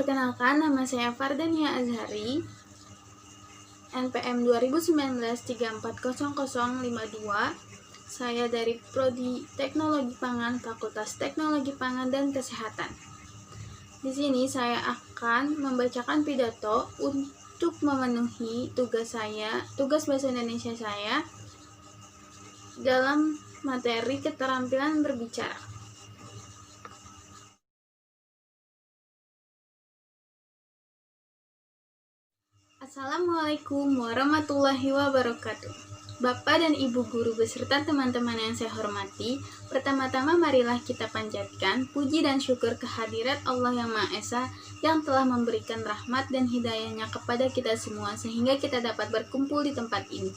Perkenalkan, nama saya Fardania Azhari, NPM 2019340052. Saya dari Prodi Teknologi Pangan, Fakultas Teknologi Pangan dan Kesehatan. Di sini saya akan membacakan pidato untuk memenuhi tugas bahasa Indonesia saya dalam materi keterampilan berbicara. Assalamualaikum warahmatullahi wabarakatuh. Bapak dan Ibu guru beserta teman-teman yang saya hormati, pertama-tama marilah kita panjatkan puji dan syukur kehadirat Allah Yang Maha Esa yang telah memberikan rahmat dan hidayahnya kepada kita semua sehingga kita dapat berkumpul di tempat ini.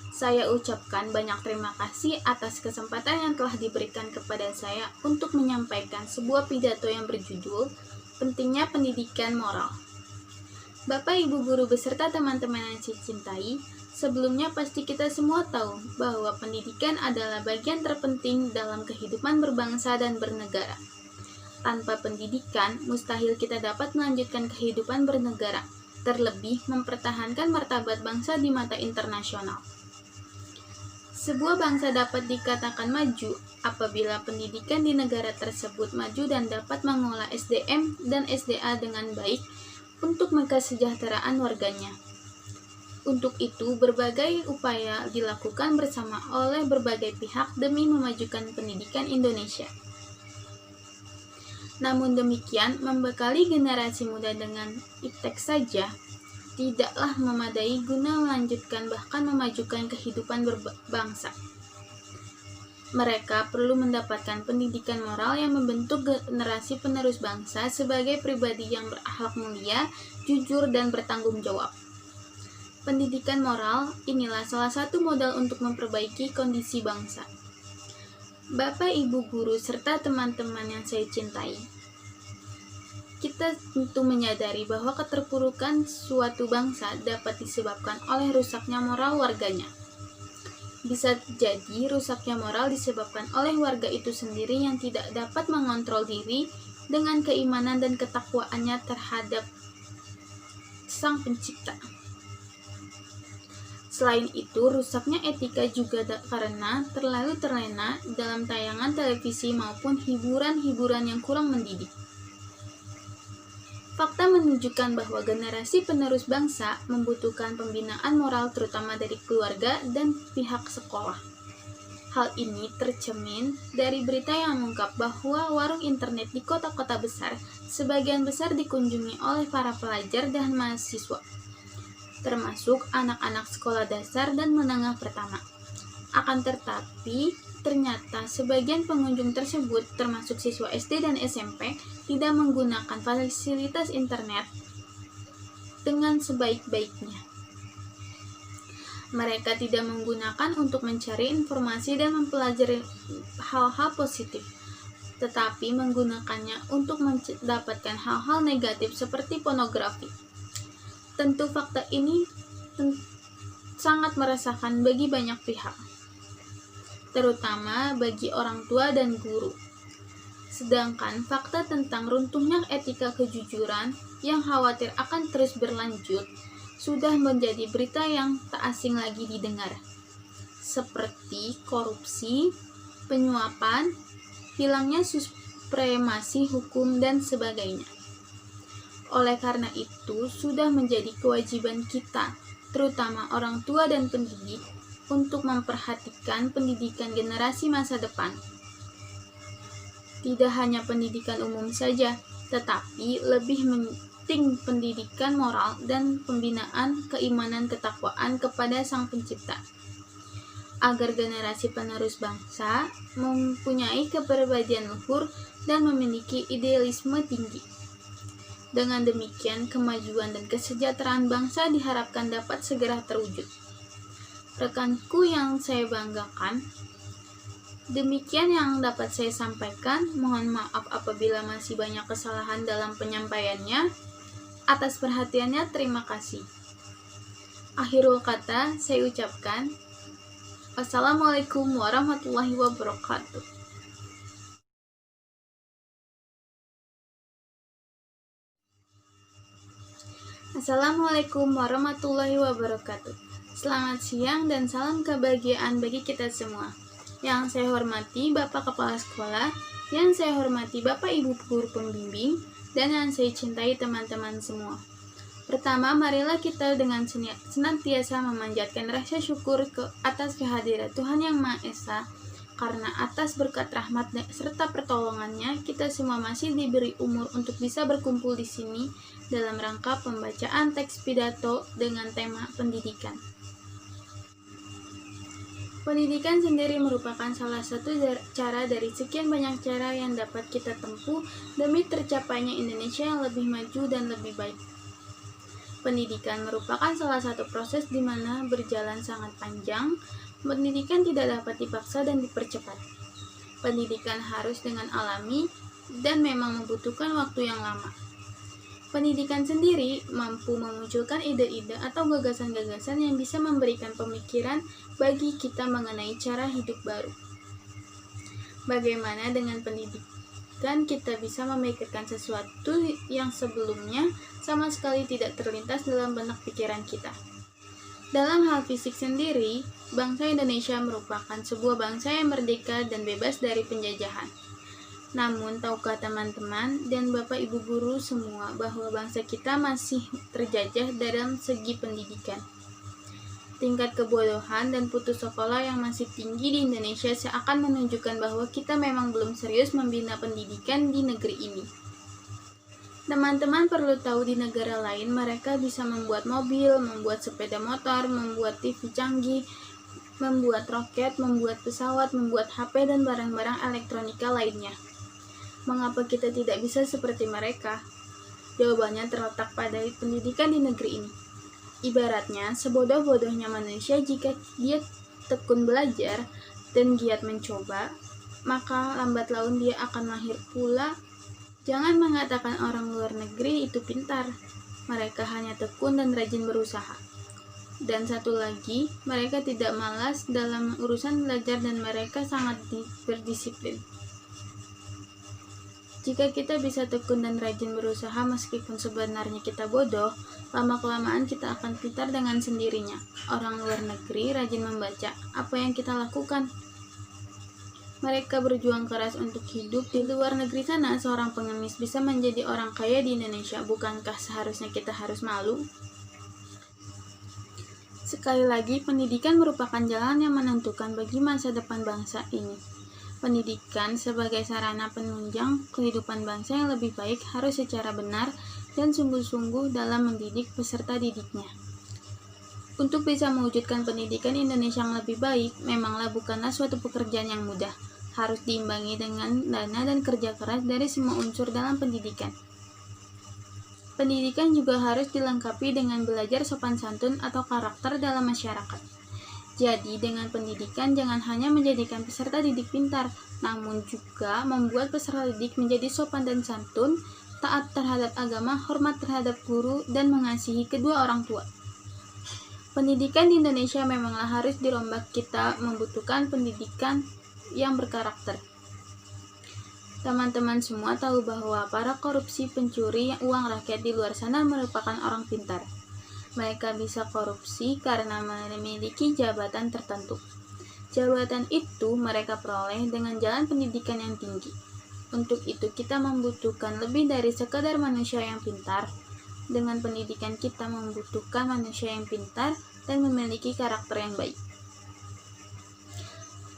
Saya ucapkan banyak terima kasih atas kesempatan yang telah diberikan kepada saya untuk menyampaikan sebuah pidato yang berjudul Pentingnya Pendidikan Moral. Bapak, Ibu guru beserta teman-teman yang saya cintai, sebelumnya pasti kita semua tahu bahwa pendidikan adalah bagian terpenting dalam kehidupan berbangsa dan bernegara. Tanpa pendidikan, mustahil kita dapat melanjutkan kehidupan bernegara, terlebih mempertahankan martabat bangsa di mata internasional. Sebuah bangsa dapat dikatakan maju apabila pendidikan di negara tersebut maju dan dapat mengolah SDM dan SDA dengan baik untuk kesejahteraan warganya. Untuk itu, berbagai upaya dilakukan bersama oleh berbagai pihak demi memajukan pendidikan Indonesia. Namun demikian, membekali generasi muda dengan iptek saja tidaklah memadai guna melanjutkan bahkan memajukan kehidupan berbangsa. Mereka perlu mendapatkan pendidikan moral yang membentuk generasi penerus bangsa sebagai pribadi yang berakhlak mulia, jujur, dan bertanggung jawab. Pendidikan moral inilah salah satu modal untuk memperbaiki kondisi bangsa. Bapak, Ibu guru, serta teman-teman yang saya cintai, kita tentu menyadari bahwa keterpurukan suatu bangsa dapat disebabkan oleh rusaknya moral warganya. Bisa jadi rusaknya moral disebabkan oleh warga itu sendiri yang tidak dapat mengontrol diri dengan keimanan dan ketakwaannya terhadap Sang Pencipta. Selain itu, rusaknya etika juga karena terlalu terlena dalam tayangan televisi maupun hiburan-hiburan yang kurang mendidik. Fakta menunjukkan bahwa generasi penerus bangsa membutuhkan pembinaan moral terutama dari keluarga dan pihak sekolah. Hal ini tercermin dari berita yang mengungkap bahwa warung internet di kota-kota besar sebagian besar dikunjungi oleh para pelajar dan mahasiswa, termasuk anak-anak sekolah dasar dan menengah pertama. Akan tetapi, ternyata sebagian pengunjung tersebut, termasuk siswa SD dan SMP, tidak menggunakan fasilitas internet dengan sebaik-baiknya. Mereka tidak menggunakan untuk mencari informasi dan mempelajari hal-hal positif, tetapi menggunakannya untuk mendapatkan hal-hal negatif seperti pornografi. Tentu fakta ini sangat meresahkan bagi banyak pihak, terutama bagi orang tua dan guru. Sedangkan fakta tentang runtuhnya etika kejujuran yang khawatir akan terus berlanjut sudah menjadi berita yang tak asing lagi didengar, seperti korupsi, penyuapan, hilangnya supremasi hukum, dan sebagainya. Oleh karena itu, sudah menjadi kewajiban kita, terutama orang tua dan pendidik, untuk memperhatikan pendidikan generasi masa depan. Tidak hanya pendidikan umum saja, tetapi lebih penting pendidikan moral dan pembinaan keimanan ketakwaan kepada Sang Pencipta, agar generasi penerus bangsa mempunyai kepribadian luhur dan memiliki idealisme tinggi. Dengan demikian, kemajuan dan kesejahteraan bangsa diharapkan dapat segera terwujud. Rekanku yang saya banggakan, demikian yang dapat saya sampaikan. Mohon maaf apabila masih banyak kesalahan dalam penyampaiannya. Atas perhatiannya, terima kasih. Akhirul kata, saya ucapkan wassalamualaikum warahmatullahi wabarakatuh. Assalamualaikum warahmatullahi wabarakatuh. Selamat siang dan salam kebahagiaan bagi kita semua. Yang saya hormati Bapak Kepala Sekolah, yang saya hormati Bapak Ibu Guru Pembimbing, dan yang saya cintai teman-teman semua. Pertama, marilah kita dengan senantiasa memanjatkan rasa syukur atas kehadiran Tuhan Yang Maha Esa, karena atas berkat rahmat serta pertolongannya, kita semua masih diberi umur untuk bisa berkumpul di sini dalam rangka pembacaan teks pidato dengan tema pendidikan. Pendidikan sendiri merupakan salah satu cara dari sekian banyak cara yang dapat kita tempuh demi tercapainya Indonesia yang lebih maju dan lebih baik. Pendidikan merupakan salah satu proses di mana berjalan sangat panjang. Pendidikan tidak dapat dipaksa dan dipercepat. Pendidikan harus dengan alami dan memang membutuhkan waktu yang lama. Pendidikan sendiri mampu memunculkan ide-ide atau gagasan-gagasan yang bisa memberikan pemikiran bagi kita mengenai cara hidup baru. Bagaimana dengan pendidikan kita bisa memikirkan sesuatu yang sebelumnya sama sekali tidak terlintas dalam benak pikiran kita. Dalam hal fisik sendiri, bangsa Indonesia merupakan sebuah bangsa yang merdeka dan bebas dari penjajahan. Namun, tahukah teman-teman dan Bapak Ibu guru semua bahwa bangsa kita masih terjajah dalam segi pendidikan? Tingkat kebodohan dan putus sekolah yang masih tinggi di Indonesia seakan menunjukkan bahwa kita memang belum serius membina pendidikan di negeri ini. Teman-teman perlu tahu di negara lain mereka bisa membuat mobil, membuat sepeda motor, membuat TV canggih, membuat roket, membuat pesawat, membuat HP dan barang-barang elektronika lainnya. Mengapa kita tidak bisa seperti mereka? Jawabannya terletak pada pendidikan di negeri ini. Ibaratnya, sebodoh-bodohnya manusia jika dia tekun belajar dan giat mencoba, maka lambat laun dia akan lahir pula. Jangan mengatakan orang luar negeri itu pintar. Mereka hanya tekun dan rajin berusaha. Dan satu lagi, mereka tidak malas dalam urusan belajar dan mereka sangat berdisiplin. Jika kita bisa tekun dan rajin berusaha meskipun sebenarnya kita bodoh, lama-kelamaan kita akan pintar dengan sendirinya. Orang luar negeri rajin membaca. Apa yang kita lakukan? Mereka berjuang keras untuk hidup di luar negeri sana. Seorang pengemis bisa menjadi orang kaya di Indonesia. Bukankah seharusnya kita harus malu? Sekali lagi, pendidikan merupakan jalan yang menentukan bagi masa depan bangsa ini. Pendidikan sebagai sarana penunjang kehidupan bangsa yang lebih baik harus secara benar dan sungguh-sungguh dalam mendidik peserta didiknya. Untuk bisa mewujudkan pendidikan Indonesia yang lebih baik, memanglah bukanlah suatu pekerjaan yang mudah. Harus diimbangi dengan dana dan kerja keras dari semua unsur dalam pendidikan. Pendidikan juga harus dilengkapi dengan belajar sopan santun atau karakter dalam masyarakat. Jadi, dengan pendidikan jangan hanya menjadikan peserta didik pintar, namun juga membuat peserta didik menjadi sopan dan santun, taat terhadap agama, hormat terhadap guru, dan mengasihi kedua orang tua. Pendidikan di Indonesia memanglah harus dirombak. Kita membutuhkan pendidikan yang berkarakter. Teman-teman semua tahu bahwa para korupsi pencuri uang rakyat di luar sana merupakan orang pintar. Mereka bisa korupsi karena memiliki jabatan tertentu. Jabatan itu mereka peroleh dengan jalan pendidikan yang tinggi. Untuk itu kita membutuhkan lebih dari sekadar manusia yang pintar. Dengan pendidikan kita membutuhkan manusia yang pintar dan memiliki karakter yang baik.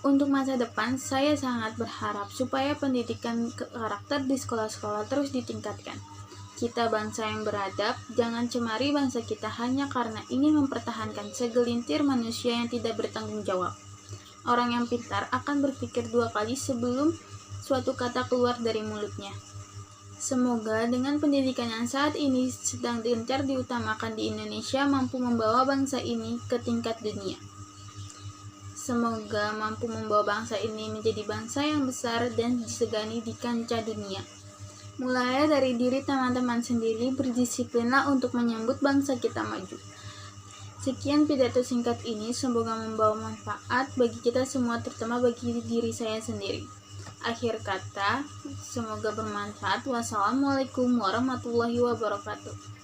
Untuk masa depan, saya sangat berharap supaya pendidikan karakter di sekolah-sekolah terus ditingkatkan. Kita bangsa yang beradab, jangan cemari bangsa kita hanya karena ingin mempertahankan segelintir manusia yang tidak bertanggung jawab. Orang yang pintar akan berpikir dua kali sebelum suatu kata keluar dari mulutnya. Semoga dengan pendidikan yang saat ini sedang gencar diutamakan di Indonesia mampu membawa bangsa ini ke tingkat dunia. Semoga mampu membawa bangsa ini menjadi bangsa yang besar dan disegani di kancah dunia. Mulai dari diri teman-teman sendiri, berdisiplinlah untuk menyambut bangsa kita maju. Sekian pidato singkat ini, semoga membawa manfaat bagi kita semua, terutama bagi diri saya sendiri. Akhir kata, semoga bermanfaat. Wassalamualaikum warahmatullahi wabarakatuh.